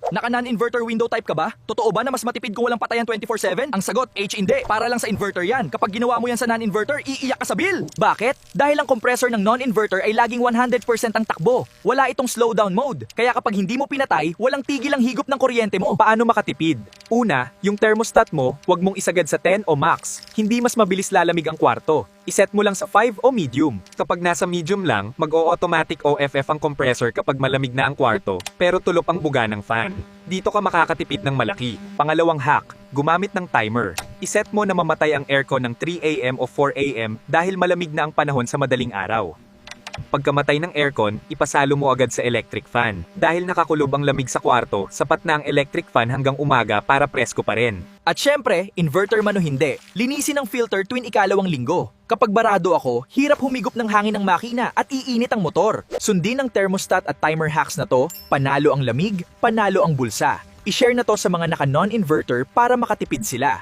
Naka non-inverter window type ka ba? Totoo ba na mas matipid kung walang patayan 24/7? Ang sagot, hindi. Para lang sa inverter yan. Kapag ginawa mo yan sa non-inverter, iiyak ka sa bill. Bakit? Dahil ang compressor ng non-inverter ay laging 100% ang takbo. Wala itong slowdown mode. Kaya kapag hindi mo pinatay, walang tigil ang higop ng kuryente mo. Paano makatipid? Una, yung thermostat mo, huwag mong isagad sa 10 o max. Hindi mas mabilis lalamig ang kwarto. Iset mo lang sa 5 o medium. Kapag nasa medium lang, mag-o-automatic OFF ang compressor kapag malamig na ang kwarto, pero tulop ang buga ng fan. Dito ka makakatipid ng malaki. Pangalawang hack, gumamit ng timer. Iset mo na mamatay ang aircon ng 3 AM o 4 AM dahil malamig na ang panahon sa madaling araw. Pagkamatay ng aircon, ipasalo mo agad sa electric fan. Dahil nakakulob ang lamig sa kwarto, sapat na ang electric fan hanggang umaga para presko pa rin. At syempre, inverter man o hindi, linisin ang filter tuwing ikalawang linggo. Kapag barado ako, hirap humigop ng hangin ng makina at iinit ang motor. Sundin ang thermostat at timer hacks na to, panalo ang lamig, panalo ang bulsa. I-share na to sa mga naka non-inverter para makatipid sila.